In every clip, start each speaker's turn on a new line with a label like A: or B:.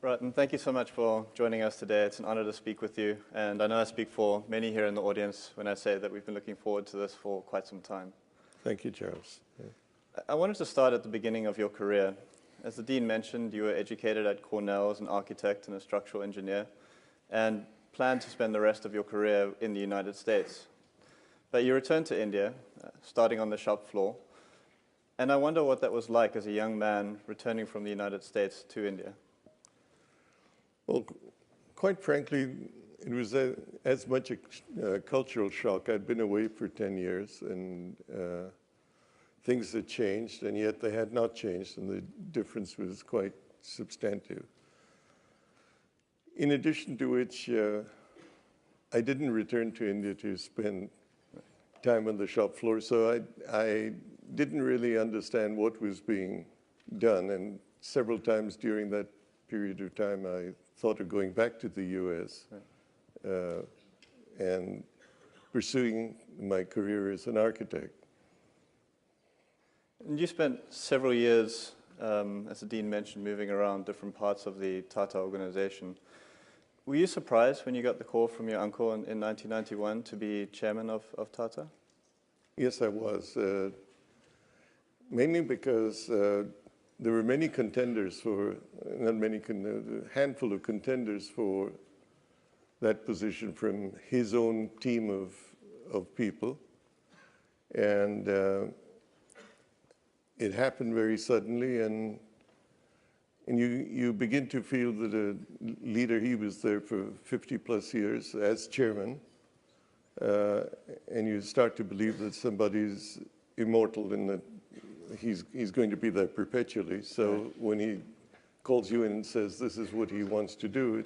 A: Ratan, thank you so much for joining us today. It's an honor to speak with you, and I know I speak for many here in the audience when I say that we've been looking forward to this for quite some time.
B: Thank you, Charles. Yeah.
A: I wanted to start at the beginning of your career. As the Dean mentioned, you were educated at Cornell as an architect and a structural engineer, and planned to spend the rest of your career in the United States. But you returned to India, starting on the shop floor, and I wonder what that was like as a young man returning from the United States to India.
B: Well, quite frankly, it was as much a cultural shock. I'd been away for 10 years, and things had changed, and yet they had not changed, and the difference was quite substantive. In addition to which, I didn't return to India to spend time on the shop floor, so I didn't really understand what was being done, and several times during that period of time, I thought of going back to the U.S. And pursuing my career as an architect.
A: And you spent several years, as the Dean mentioned, moving around different parts of the Tata organization. Were you surprised when you got the call from your uncle in 1991 to be chairman of Tata?
B: Yes, I was. Mainly because there were many contenders for, not many, a handful of contenders for that position from his own team of people. And it happened very suddenly, and you begin to feel that a leader, he was there for 50 plus years as chairman, and you start to believe that somebody's immortal and that he's going to be there perpetually. So when he calls you in and says this is what he wants to do,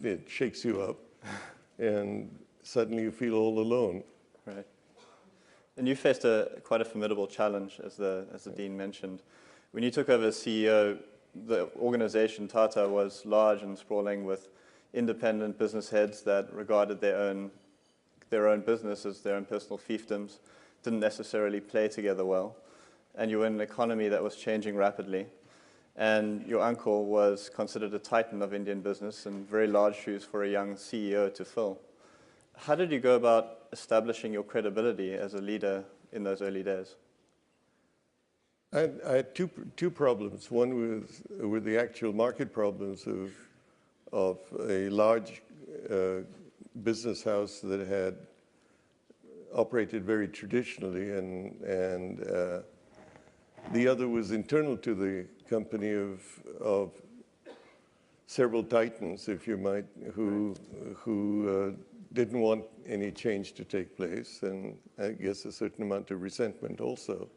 B: it shakes you up, and suddenly you feel all alone.
A: Right. And you faced quite a formidable challenge, as the Dean mentioned. When you took over as CEO, the organization Tata was large and sprawling with independent business heads that regarded their own business as their own personal fiefdoms, didn't necessarily play together well. And you were in an economy that was changing rapidly. And your uncle was considered a titan of Indian business and very large shoes for a young CEO to fill. How did you go about establishing your credibility as a leader in those early days?
B: I had two problems. One were the actual market problems of a large business house that had operated very traditionally, and the other was internal to the company of several titans, if you might, who didn't want any change to take place, and I guess a certain amount of resentment also.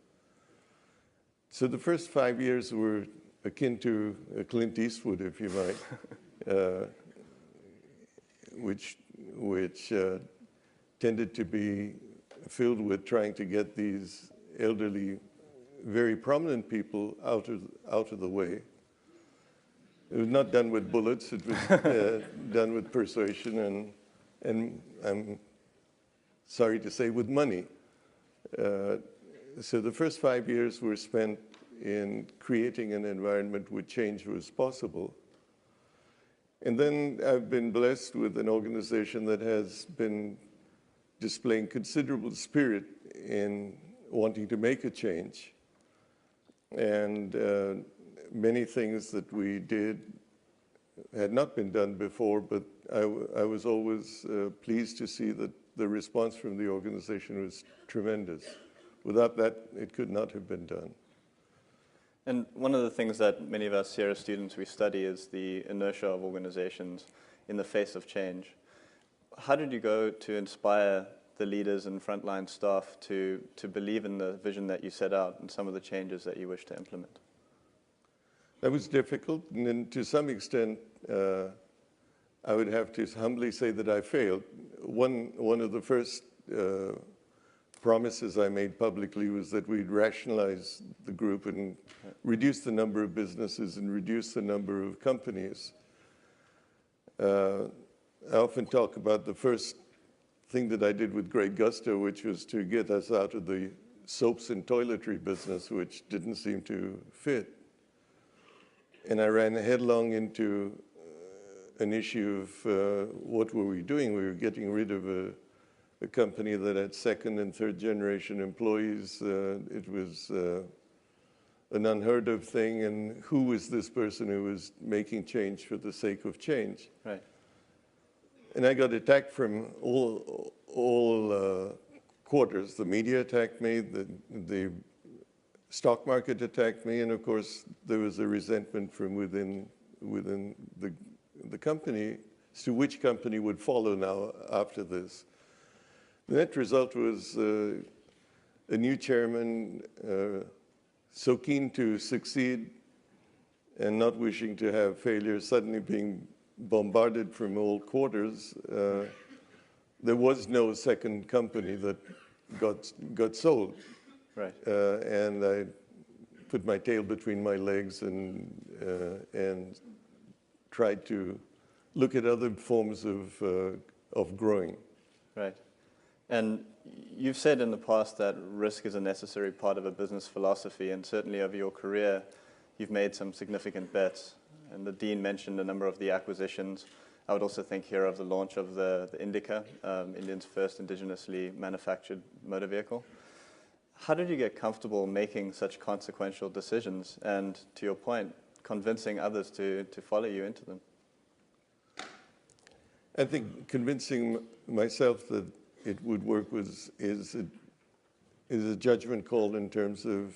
B: So the first 5 years were akin to Clint Eastwood, if you might, which tended to be filled with trying to get these elderly, very prominent people out of the way. It was not done with bullets. It was done with persuasion and I'm sorry to say, with money. So the first 5 years were spent in creating an environment where change was possible. And then I've been blessed with an organization that has been displaying considerable spirit in wanting to make a change. And many things that we did had not been done before, but I was always pleased to see that the response from the organization was tremendous. Without that, it could not have been done.
A: And one of the things that many of us here as students, we study is the inertia of organizations in the face of change. How did you go to inspire the leaders and frontline staff to believe in the vision that you set out and some of the changes that you wish to implement?
B: That was difficult, and then to some extent, I would have to humbly say that I failed. One of the first promises I made publicly was that we'd rationalize the group and reduce the number of businesses and reduce the number of companies. I often talk about the first thing that I did with great gusto, which was to get us out of the soaps and toiletry business, which didn't seem to fit. And I ran headlong into an issue of what were we doing. We were getting rid of a company that had second and third generation employees. It was an unheard of thing, and who was this person who was making change for the sake of change?
A: Right.
B: And I got attacked from all quarters. The media attacked me, the stock market attacked me, and of course there was a resentment from within the company as to which company would follow now after this. The net result was a new chairman so keen to succeed and not wishing to have failure, suddenly being bombarded from all quarters. There was no second company that got sold.
A: Right.
B: And I put my tail between my legs and tried to look at other forms of growing.
A: Right. And you've said in the past that risk is a necessary part of a business philosophy, and certainly over your career, you've made some significant bets. And the Dean mentioned a number of the acquisitions. I would also think here of the launch of the Indica, India's first indigenously manufactured motor vehicle. How did you get comfortable making such consequential decisions and, to your point, convincing others to follow you into them?
B: I think convincing myself that it would work is a judgment call in terms of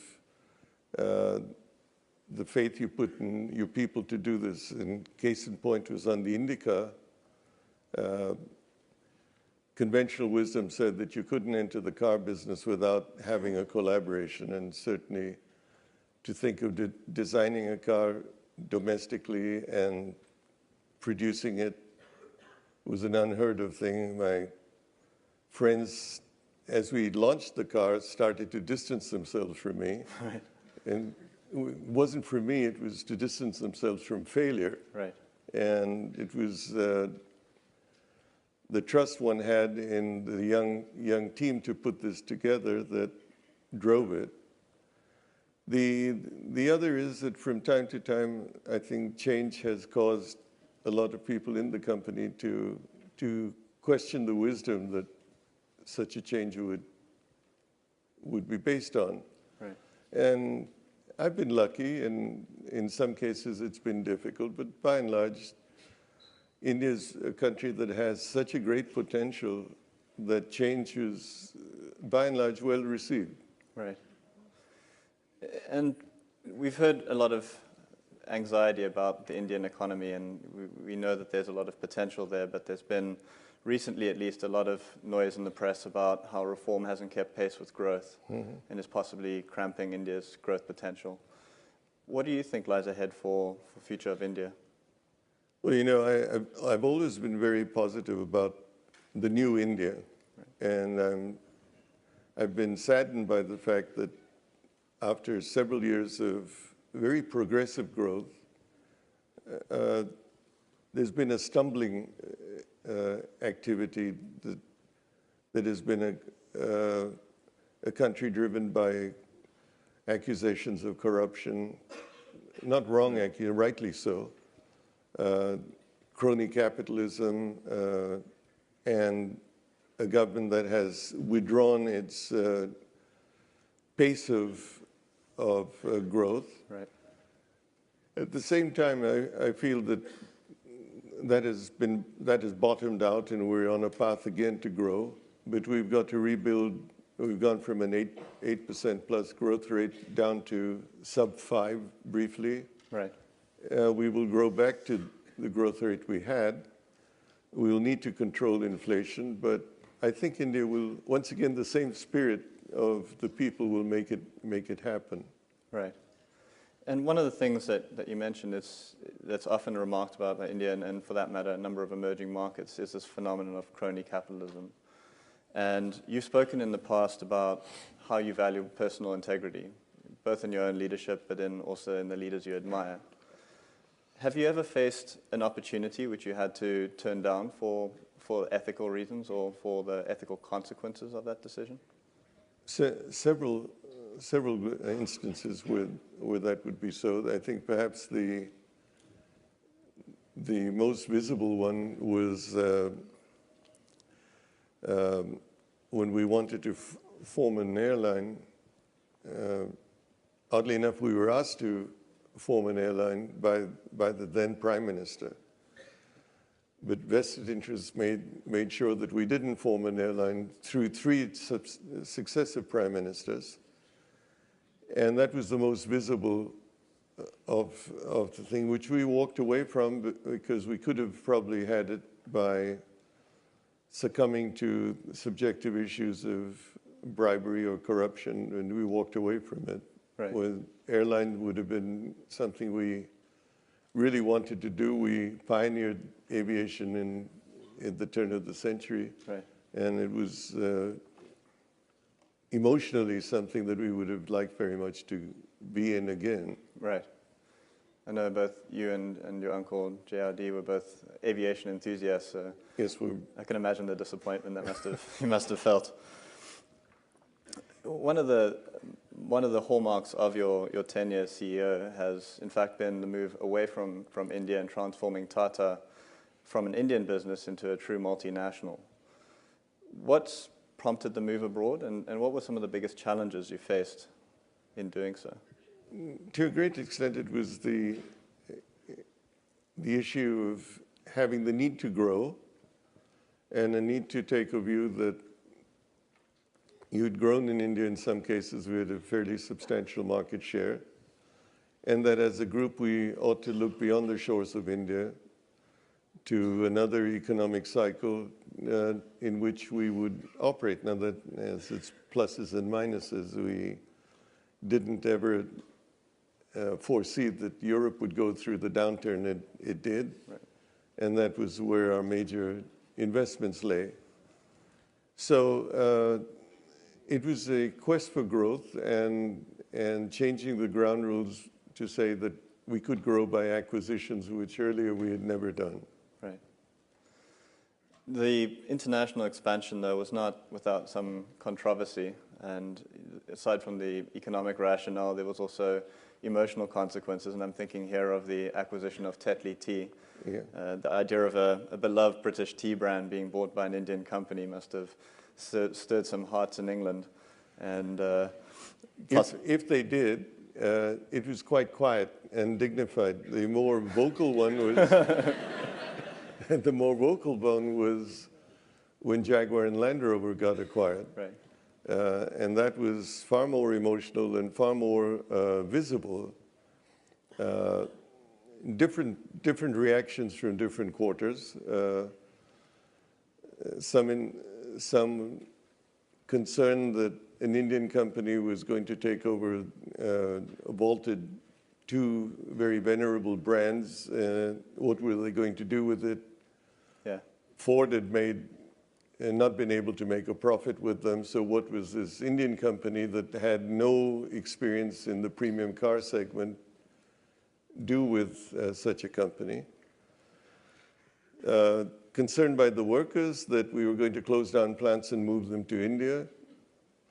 B: the faith you put in your people to do this. And case in point was on the Indica. Conventional wisdom said that you couldn't enter the car business without having a collaboration, and certainly to think of designing a car domestically and producing it was an unheard of thing. My friends, as we launched the car, started to distance themselves from me.
A: Right.
B: And it wasn't for me, it was to distance themselves from failure.
A: Right.
B: And it was the trust one had in the young team to put this together that drove it. The other is that from time to time, I think change has caused a lot of people in the company to question the wisdom that such a change would be based on.
A: Right.
B: And I've been lucky, and in some cases it's been difficult, but by and large, India is a country that has such a great potential that change is, by and large, well received.
A: Right. And we've heard a lot of anxiety about the Indian economy, and we know that there's a lot of potential there, but there's been, recently at least, a lot of noise in the press about how reform hasn't kept pace with growth and is possibly cramping India's growth potential. What do you think lies ahead for the future of India?
B: Well, you know, I've always been very positive about the new India. Right. And I've been saddened by the fact that after several years of very progressive growth, there's been a stumbling activity that has been a country driven by accusations of corruption, not wrong, rightly so, crony capitalism, and a government that has withdrawn its pace of growth.
A: Right.
B: At the same time, I feel that has bottomed out, and we're on a path again to grow. But we've got to rebuild. We've gone from an 8% plus growth rate down to sub 5 briefly.
A: Right.
B: We will grow back to the growth rate we had. We will need to control inflation, but I think India will, once again, the same spirit of the people will make it happen.
A: Right. And one of the things that you mentioned that's often remarked about by India, and for that matter, a number of emerging markets, is this phenomenon of crony capitalism. And you've spoken in the past about how you value personal integrity, both in your own leadership, but also in the leaders you admire. Have you ever faced an opportunity which you had to turn down for ethical reasons or for the ethical consequences of that decision?
B: Several instances where that would be so. I think perhaps the the most visible one was when we wanted to form an airline. Oddly enough, we were asked to form an airline by the then Prime Minister. But vested interests made sure that we didn't form an airline through three successive prime ministers. And that was the most visible of the thing, which we walked away from because we could have probably had it by succumbing to subjective issues of bribery or corruption, and we walked away from it.
A: Right.
B: Well, airline would have been something we really wanted to do. We pioneered aviation in the turn of the century.
A: Right.
B: And it was emotionally something that we would have liked very much to be in again.
A: Right. I know both you and your uncle JRD were both aviation enthusiasts. So
B: Yes,
A: I can imagine the disappointment that you must have felt. One of the hallmarks of your tenure as CEO has, in fact, been the move away from India and transforming Tata from an Indian business into a true multinational. What prompted the move abroad, and what were some of the biggest challenges you faced in doing so?
B: To a great extent, it was the issue of having the need to grow and a need to take a view that you'd grown in India in some cases. We had a fairly substantial market share, and that as a group we ought to look beyond the shores of India to another economic cycle in which we would operate. Now that has its pluses and minuses. We didn't ever foresee that Europe would go through the downturn it did,
A: right.
B: And that was where our major investments lay. So it was a quest for growth and changing the ground rules to say that we could grow by acquisitions, which earlier we had never done.
A: Right. The international expansion, though, was not without some controversy. And aside from the economic rationale, there was also emotional consequences. And I'm thinking here of the acquisition of Tetley Tea.
B: Yeah.
A: The idea of a beloved British tea brand being bought by an Indian company must have stirred some hearts in England. And
B: if they did, it was quite quiet and dignified. The more vocal one was the more vocal one was when Jaguar and Land Rover got acquired.
A: Right.
B: And that was far more emotional and far more visible. Different reactions from different quarters. Some concern that an Indian company was going to take over vaulted two very venerable brands. What were they going to do with it?
A: Yeah.
B: Ford had not been able to make a profit with them. So what was this Indian company that had no experience in the premium car segment do with such a company? Concerned by the workers that we were going to close down plants and move them to India,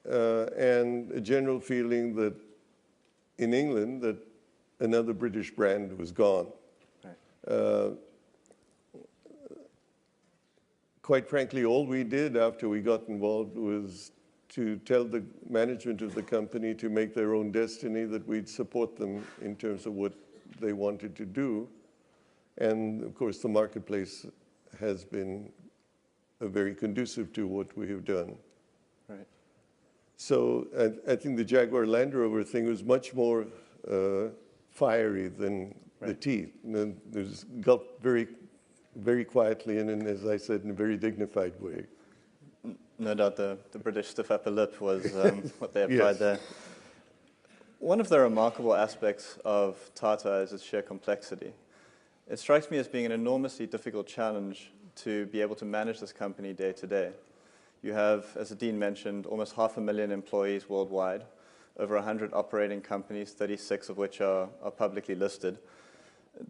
B: and a general feeling that in England that another British brand was gone.
A: Right.
B: Quite frankly, all we did after we got involved was to tell the management of the company to make their own destiny, that we'd support them in terms of what they wanted to do. And of course, the marketplace has been very conducive to what we have done.
A: Right.
B: So I think the Jaguar Land Rover thing was much more fiery than the tea. And there's gulped very quietly and as I said, in a very dignified way.
A: No doubt the British stiff upper lip was what they applied
B: Yes.
A: there. One of the remarkable aspects of Tata is its sheer complexity. It strikes me as being an enormously difficult challenge to be able to manage this company day to day. You have, as the Dean mentioned, almost 500,000 employees worldwide, over 100 operating companies, 36 of which are publicly listed.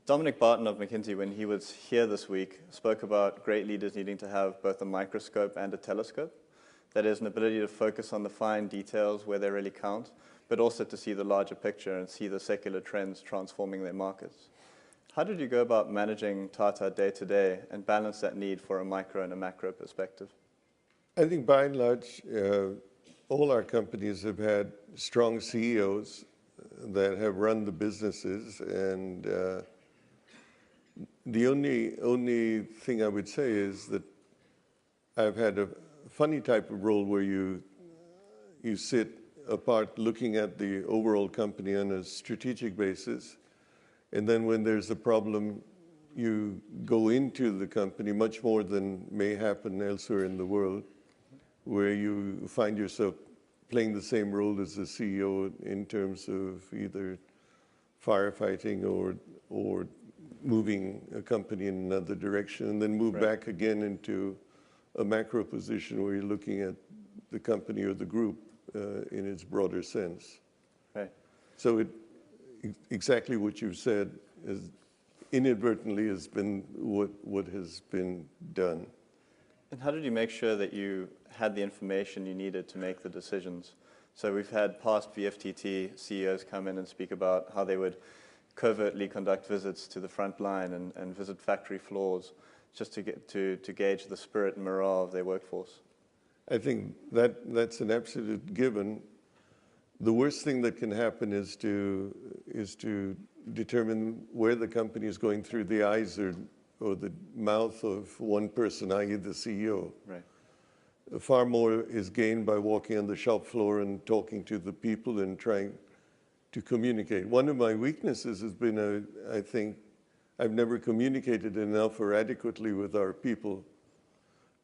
A: Dominic Barton of McKinsey, when he was here this week, spoke about great leaders needing to have both a microscope and a telescope. That is, an ability to focus on the fine details where they really count, but also to see the larger picture and see the secular trends transforming their markets. How did you go about managing Tata day to day and balance that need for a micro and a macro perspective?
B: I think by and large, all our companies have had strong CEOs that have run the businesses, and the only thing I would say is that I've had a funny type of role where you sit apart looking at the overall company on a strategic basis, and then when there's a problem, you go into the company much more than may happen elsewhere in the world, where you find yourself playing the same role as the CEO in terms of either firefighting or moving a company in another direction, and then move back again into a macro position where you're looking at the company or the group in its broader sense.
A: Right.
B: So exactly what you've said is inadvertently has been what has been done.
A: And how did you make sure that you had the information you needed to make the decisions? So we've had past VFTT CEOs come in and speak about how they would covertly conduct visits to the front line and visit factory floors just to get to gauge the spirit and morale of their workforce.
B: I think that's an absolute given. The worst thing that can happen is to determine where the company is going through the eyes or the mouth of one person, i.e. the CEO.
A: Right.
B: Far more is gained by walking on the shop floor and talking to the people and trying to communicate. One of my weaknesses has been, I think, I've never communicated enough or adequately with our people,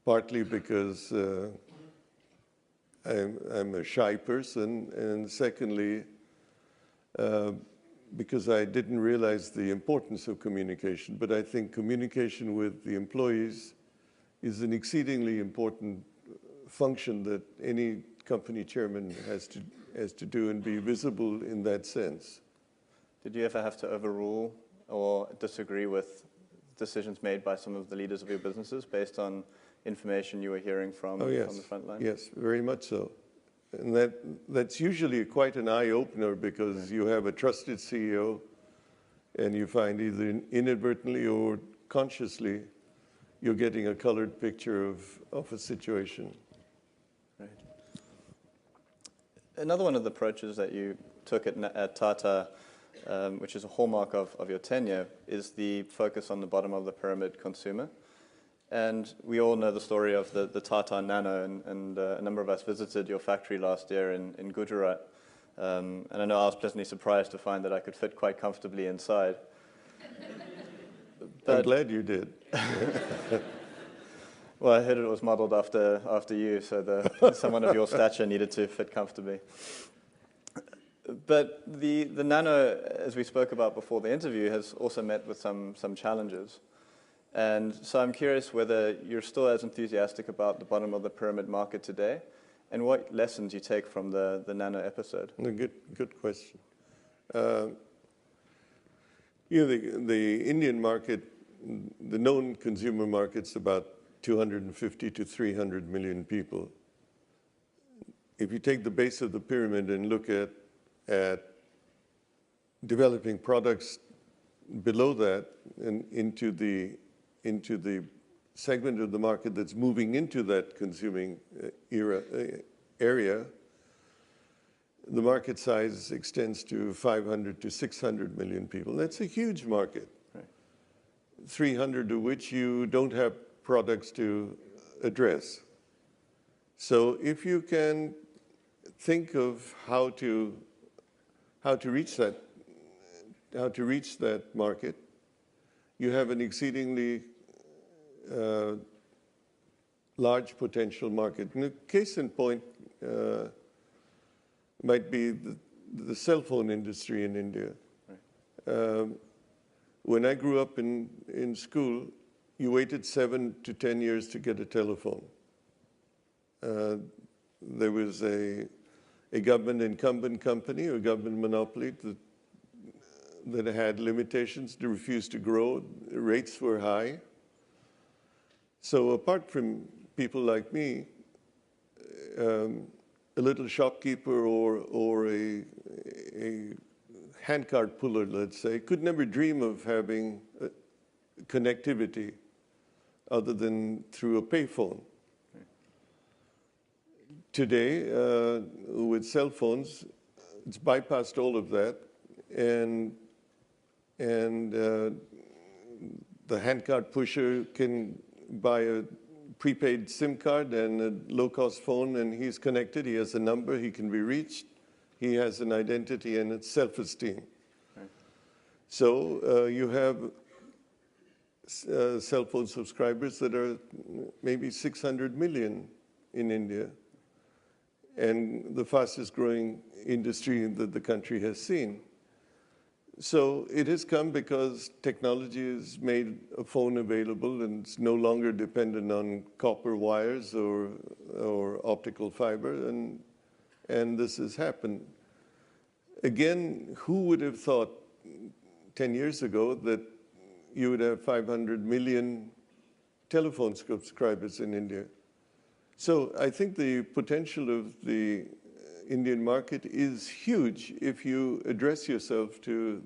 B: partly because I'm a shy person, and secondly, because I didn't realize the importance of communication. But I think communication with the employees is an exceedingly important function that any company chairman has to do and be visible in that sense.
A: Did you ever have to overrule or disagree with decisions made by some of the leaders of your businesses based on information you were hearing from the front line?
B: Yes, very much so. And that's usually quite an eye-opener because you have a trusted CEO and you find either inadvertently or consciously you're getting a colored picture of a situation.
A: Right. Another one of the approaches that you took at Tata, which is a hallmark of your tenure, is the focus on the bottom of the pyramid consumer. And we all know the story of the Tata Nano, and a number of us visited your factory last year in Gujarat. And I know I was pleasantly surprised to find that I could fit quite comfortably inside.
B: But I'm glad you did.
A: Well, I heard it was modeled after you, so someone of your stature needed to fit comfortably. But the Nano, as we spoke about before the interview, has also met with some challenges. And so I'm curious whether you're still as enthusiastic about the bottom of the pyramid market today, and what lessons you take from the Nano episode.
B: Good question. The Indian market, the known consumer market's about 250 to 300 million people. If you take the base of the pyramid and look at developing products below that and into the segment of the market that's moving into that consuming area, the market size extends to 500 to 600 million people. That's a huge market,
A: right.
B: 300 of which you don't have products to address. So if you can think of how to reach that market, you have an exceedingly large potential market. And a case in point might be the cell phone industry in India. Right. When I grew up in school, you waited 7 to 10 years to get a telephone. There was a government incumbent company, or government monopoly that had limitations to refuse to grow. Rates were high. So apart from people like me, a little shopkeeper or a handcart puller, let's say, could never dream of having connectivity other than through a payphone. Today, with cell phones, it's bypassed all of that, and the handcart pusher can buy a prepaid SIM card and a low-cost phone, and he's connected. He has a number. He can be reached. He has an identity and it's self-esteem. Right. So you have cell phone subscribers that are maybe 600 million in India, and the fastest growing industry that the country has seen. So it has come because technology has made a phone available, and it's no longer dependent on copper wires or optical fiber, and this has happened. Again, who would have thought 10 years ago that you would have 500 million telephone subscribers in India? So I think the potential of the Indian market is huge if you address yourself to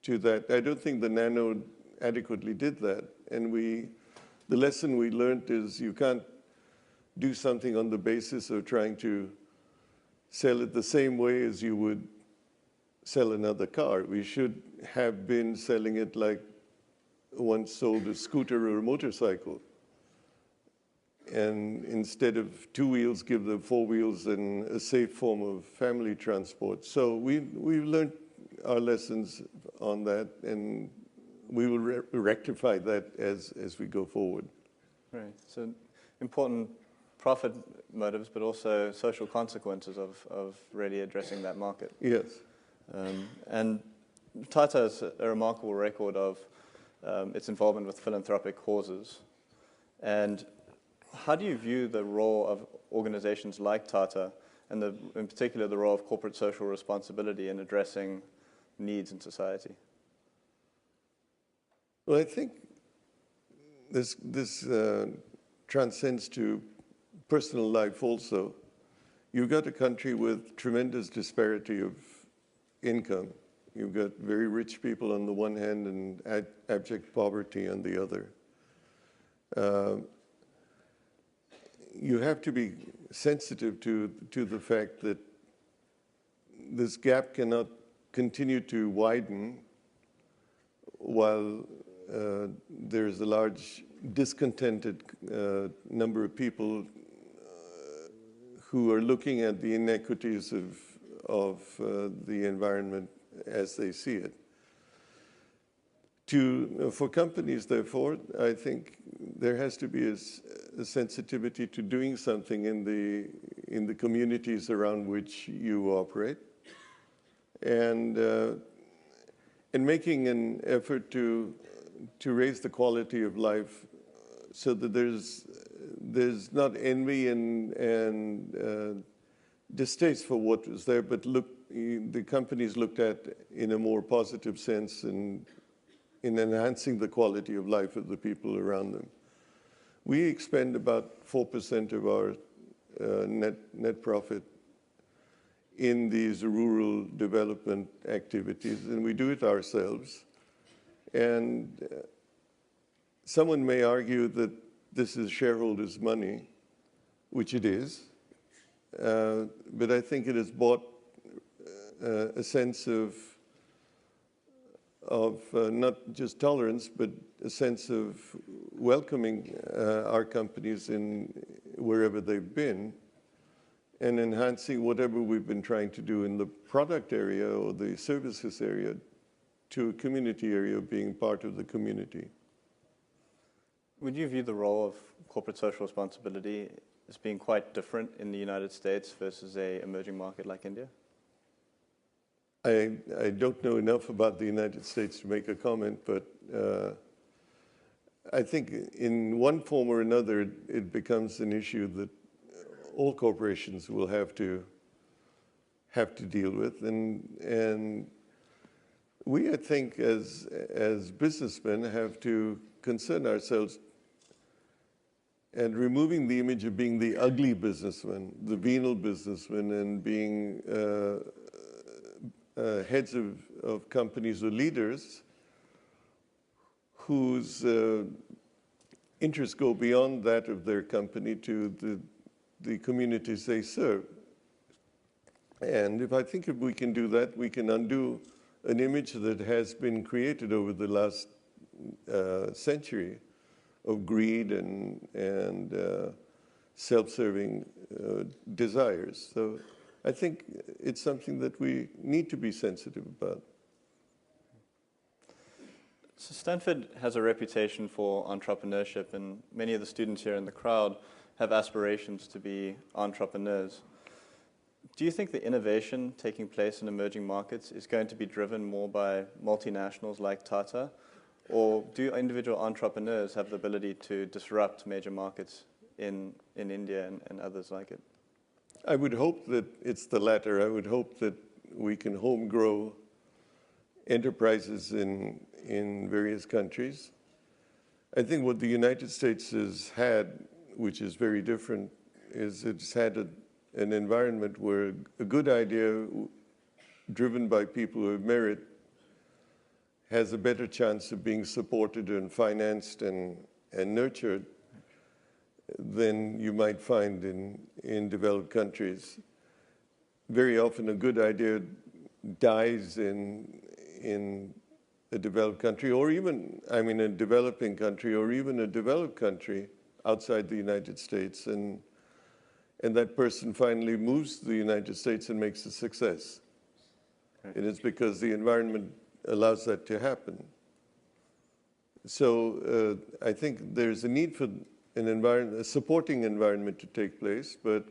B: that. I don't think the Nano adequately did that. And the lesson we learned is you can't do something on the basis of trying to sell it the same way as you would sell another car. We should have been selling it like one sold a scooter or a motorcycle. And instead of 2 wheels, give them 4 wheels and a safe form of family transport. So we've learned our lessons on that, and we will rectify that as we go forward.
A: Right. So important profit motives, but also social consequences of really addressing that market.
B: Yes.
A: And Tata has a remarkable record of its involvement with philanthropic causes. And how do you view the role of organizations like Tata, and in particular the role of corporate social responsibility in addressing needs in society?
B: Well, I think this transcends to personal life also. You've got a country with tremendous disparity of income. You've got very rich people on the one hand and abject poverty on the other. You have to be sensitive to the fact that this gap cannot continue to widen while there's a large discontented number of people who are looking at the inequities of the environment as they see it. For companies, therefore, I think there has to be a sensitivity to doing something in the communities around which you operate, and making an effort to raise the quality of life so that there's not envy and distaste for what was there, but the companies looked at in a more positive sense and in enhancing the quality of life of the people around them. We expend about 4% of our net profit in these rural development activities, and we do it ourselves. And someone may argue that this is shareholders' money, which it is, but I think it has brought a sense of not just tolerance, but a sense of welcoming our companies in wherever they've been, and enhancing whatever we've been trying to do in the product area or the services area to a community area, being part of the community.
A: Would you view the role of corporate social responsibility as being quite different in the United States versus an emerging market like India?
B: I don't know enough about the United States to make a comment, but I think in one form or another, it becomes an issue that all corporations will have to deal with. And we, I think, as businessmen, have to concern ourselves and removing the image of being the ugly businessman, the venal businessman, and being heads of companies or leaders whose interests go beyond that of their company to the communities they serve. And if we can do that, we can undo an image that has been created over the last century of greed and self-serving desires. So I think it's something that we need to be sensitive about.
A: So Stanford has a reputation for entrepreneurship, and many of the students here in the crowd have aspirations to be entrepreneurs. Do you think the innovation taking place in emerging markets is going to be driven more by multinationals like Tata, or do individual entrepreneurs have the ability to disrupt major markets in India and others like it?
B: I would hope that it's the latter. I would hope that we can home grow enterprises in various countries. I think what the United States has had, which is very different, is it's had an environment where a good idea driven by people who have merit has a better chance of being supported and financed and nurtured than you might find in developed countries. Very often a good idea dies in a developed country, or even, a developing country, or even a developed country outside the United States, and that person finally moves to the United States and makes a success. Right. And it's because the environment allows that to happen. So I think there's a need for a supporting environment to take place, but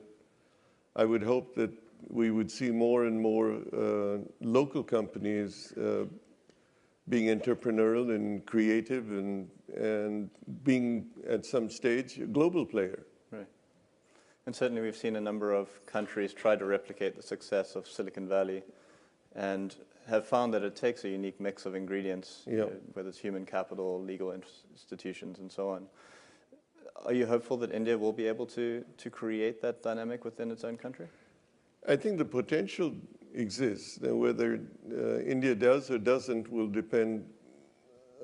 B: I would hope that we would see more and more local companies being entrepreneurial and creative and being, at some stage, a global player.
A: Right. And certainly we've seen a number of countries try to replicate the success of Silicon Valley and have found that it takes a unique mix of ingredients, whether it's human capital, legal institutions, and so on. Are you hopeful that India will be able to create that dynamic within its own country?
B: I think the potential exists. Now, whether India does or doesn't will depend,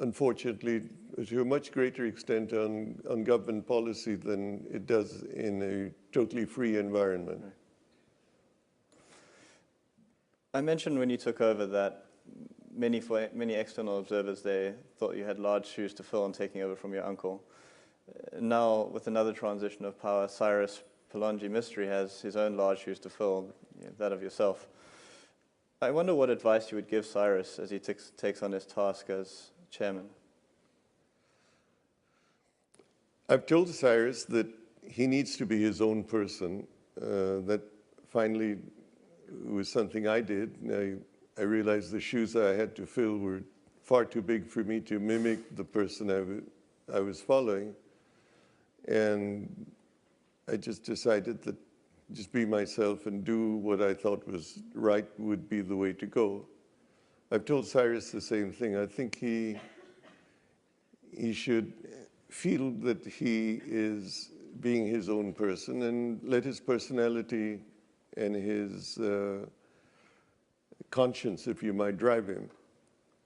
B: unfortunately, to a much greater extent on government policy than it does in a totally free environment.
A: Right. I mentioned when you took over that many external observers, they thought you had large shoes to fill in taking over from your uncle. Now, with another transition of power, Cyrus Palonji Mistry has his own large shoes to fill, that of yourself. I wonder what advice you would give Cyrus as he takes on his task as chairman.
B: I've told Cyrus that he needs to be his own person. That finally was something I did. I realized the shoes I had to fill were far too big for me to mimic the person I was following. And I just decided that just be myself and do what I thought was right would be the way to go. I've told Cyrus the same thing. I think he should feel that he is being his own person and let his personality and his conscience, if you might, drive him.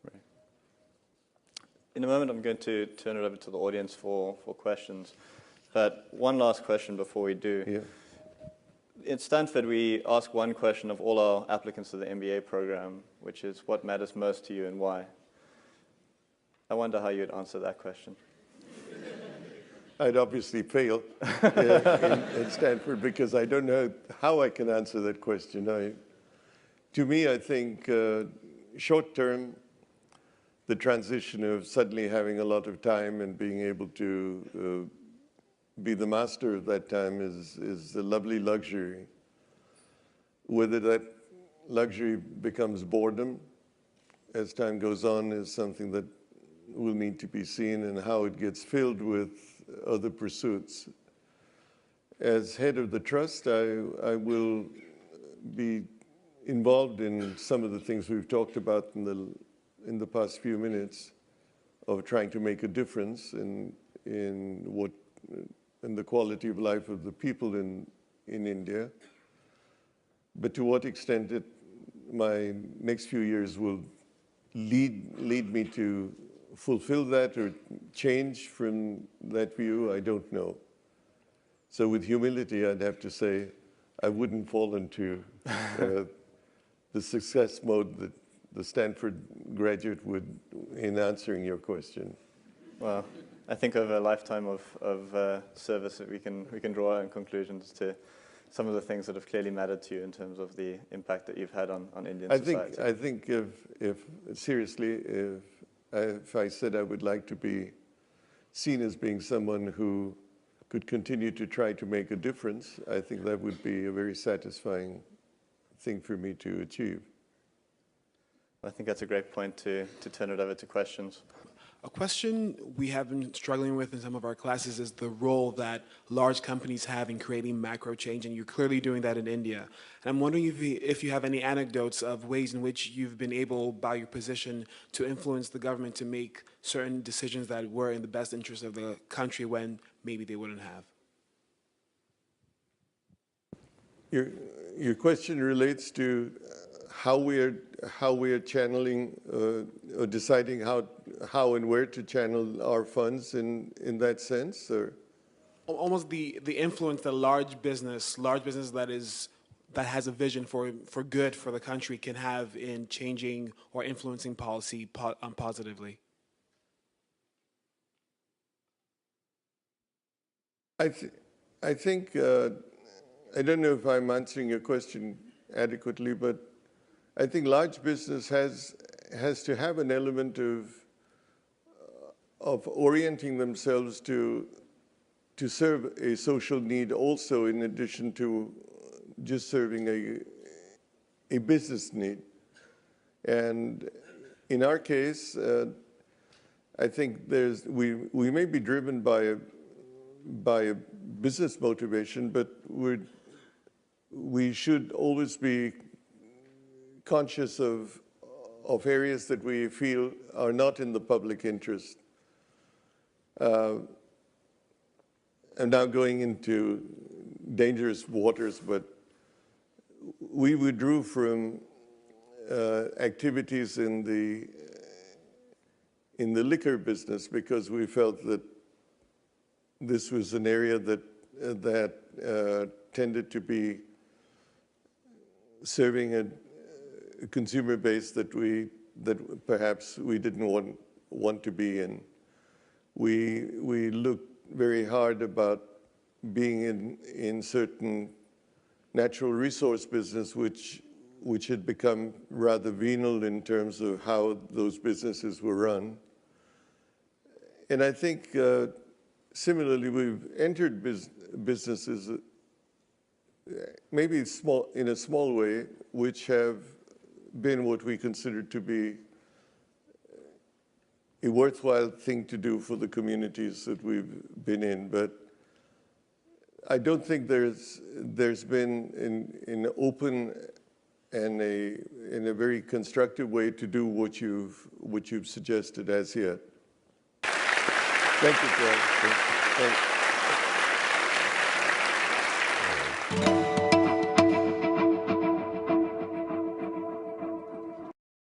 A: Right. In a moment, I'm going to turn it over to the audience for questions. But one last question before we do.
B: Yeah.
A: At Stanford, we ask one question of all our applicants to the MBA program, which is, what matters most to you and why? I wonder how you'd answer that question.
B: I'd obviously fail at Stanford because I don't know how I can answer that question. To me, I think short term, the transition of suddenly having a lot of time and being able to be the master of that time is a lovely luxury. Whether that luxury becomes boredom as time goes on is something that will need to be seen, and how it gets filled with other pursuits. As head of the trust, I will be involved in some of the things we've talked about in the past few minutes of trying to make a difference in the quality of life of the people in India. But to what extent my next few years will lead me to fulfill that or change from that view, I don't know. So with humility, I'd have to say I wouldn't fall into the success mode that the Stanford graduate would in answering your question.
A: Well, I think over a lifetime of service, we can draw our own conclusions to some of the things that have clearly mattered to you in terms of the impact that you've had on Indian society.
B: I think if seriously, if I said I would like to be seen as being someone who could continue to try to make a difference, I think that would be a very satisfying thing for me to achieve.
A: I think that's a great point to turn it over to questions.
C: A question we have been struggling with in some of our classes is the role that large companies have in creating macro change, and you're clearly doing that in India. And I'm wondering if you have any anecdotes of ways in which you've been able, by your position, to influence the government to make certain decisions that were in the best interest of the country when maybe they wouldn't have.
B: Your question relates to how we are channeling or deciding how and where to channel our funds in that sense, or
C: almost the influence that large business that has a vision for good for the country can have in changing or influencing policy positively.
B: I think I don't know if I'm answering your question adequately, but I think large business has to have an element of orienting themselves to serve a social need also, in addition to just serving a business need. And in our case, I think we may be driven by a business motivation, but we should always be conscious of areas that we feel are not in the public interest. I'm now going into dangerous waters, but we withdrew from activities in the liquor business because we felt that this was an area that tended to be serving a consumer base that perhaps we didn't want to be in. We looked very hard about being in certain natural resource business, which had become rather venal in terms of how those businesses were run. And I think similarly, we've entered businesses, maybe in a small way, which have been what we consider to be a worthwhile thing to do for the communities that we've been in. But I don't think there's been an open and in a very constructive way to do what you've suggested as yet. Thank you, John. Thanks.